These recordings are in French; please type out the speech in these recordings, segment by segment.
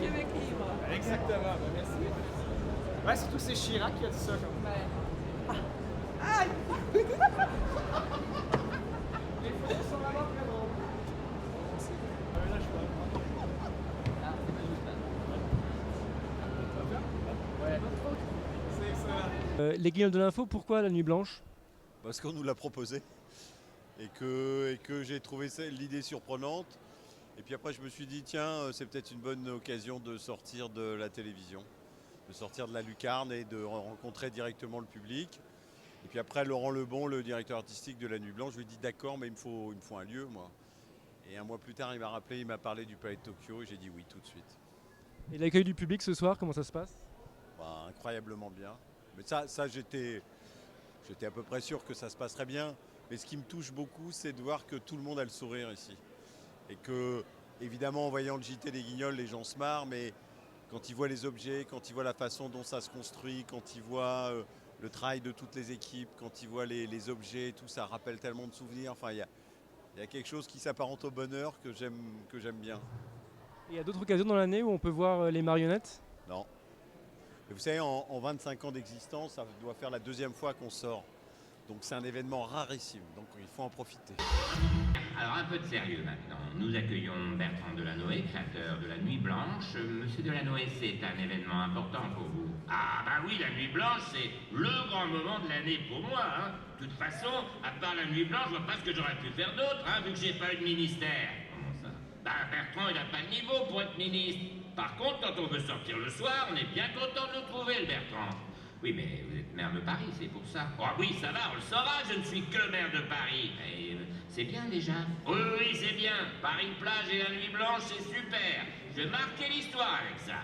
Québec libre. Exactement, ben merci. Ouais, surtout que c'est Chirac qui a dit ça. Comme... Ouais. Aïe! Les photos sont vraiment très drôles. Là, je peux. Ah, c'est pas juste Ouais. C'est excellent. Les Guignols de l'info, pourquoi la nuit blanche? Parce qu'on nous l'a proposé et que j'ai trouvé l'idée surprenante. Et puis après, je me suis dit, tiens, c'est peut-être une bonne occasion de sortir de la télévision, de sortir de la lucarne et de rencontrer directement le public. Et puis après, Laurent Lebon, le directeur artistique de la Nuit Blanche, je lui ai dit, d'accord, mais il me faut un lieu, moi. Et un mois plus tard, il m'a rappelé, il m'a parlé du Palais de Tokyo et j'ai dit oui tout de suite. Et l'accueil du public ce soir, comment ça se passe? Bah, incroyablement bien. Mais ça j'étais à peu près sûr que ça se passerait bien. Mais ce qui me touche beaucoup, c'est de voir que tout le monde a le sourire ici. Et que, évidemment, en voyant le JT des Guignols, les gens se marrent, mais quand ils voient les objets, quand ils voient la façon dont ça se construit, quand ils voient le travail de toutes les équipes, quand ils voient les objets, tout ça rappelle tellement de souvenirs. Enfin, il y a quelque chose qui s'apparente au bonheur que j'aime bien. Il y a d'autres occasions dans l'année où on peut voir les marionnettes? Non. Et vous savez, en 25 ans d'existence, ça doit faire la deuxième fois qu'on sort. Donc c'est un événement rarissime, donc il faut en profiter. Alors un peu de sérieux maintenant. Nous accueillons Bertrand Delanoë, créateur de la Nuit Blanche. Monsieur Delanoë, c'est un événement important pour vous. Ah bah oui, la Nuit Blanche, c'est le grand moment de l'année pour moi. Hein. De toute façon, à part la Nuit Blanche, je vois pas ce que j'aurais pu faire d'autre, hein, vu que j'ai pas eu de ministère. Comment ça? Bah Bertrand, il a pas le niveau pour être ministre. Par contre, quand on veut sortir le soir, on est bien content de le trouver, le Bertrand. Oui, mais vous êtes maire de Paris, c'est pour ça. Oh oui, ça va, on le saura, je ne suis que maire de Paris. Mais c'est bien déjà. Oui, oui, c'est bien. Paris-Plage et la Nuit Blanche, c'est super. Je vais marquer l'histoire avec ça.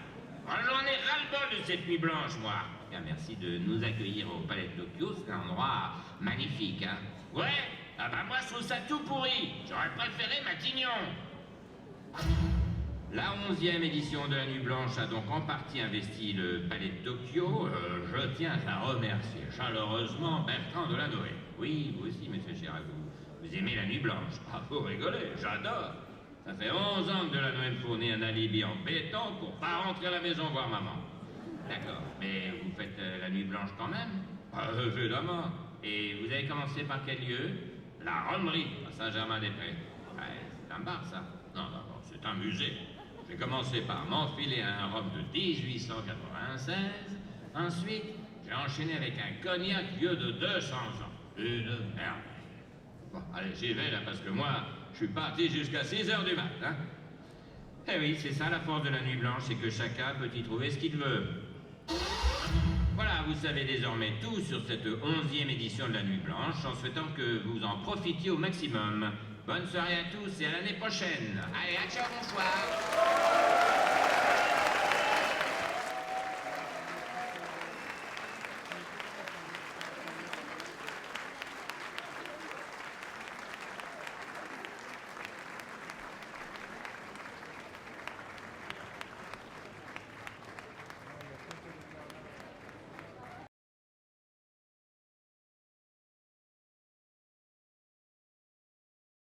Oh, j'en ai ras-le-bol de cette Nuit Blanche, moi. Bien, merci de nous accueillir au Palais de Tokyo, c'est un endroit magnifique, hein. Ouais? Ah bah moi, je trouve ça tout pourri. J'aurais préféré Matignon. La 11e édition de la Nuit Blanche a donc en partie investi le Palais de Tokyo. Je tiens à remercier chaleureusement Bertrand Delanoë. Oui, vous aussi, monsieur Chirac, vous aimez la Nuit Blanche. Ah, vous rigolez, j'adore. Ça fait 11 ans que Delanoë me fournit un alibi en béton pour pas rentrer à la maison voir maman. D'accord, mais vous faites la Nuit Blanche quand même? Ah, évidemment. Et vous avez commencé par quel lieu? La Romerie, à Saint-Germain-des-Prés. Ouais, c'est un bar, ça. Non, non, non, c'est un musée. J'ai commencé par m'enfiler un rhum de 1896. Ensuite, j'ai enchaîné avec un cognac vieux de 200 ans. Une merde. Bon, allez, j'y vais là, parce que moi, je suis parti jusqu'à 6 h du matin. Hein? Eh oui, c'est ça la force de la Nuit Blanche, c'est que chacun peut y trouver ce qu'il veut. Voilà, vous savez désormais tout sur cette 11e édition de la Nuit Blanche, en souhaitant que vous en profitiez au maximum. Bonne soirée à tous et à l'année prochaine. Allez, à ciao, bonsoir.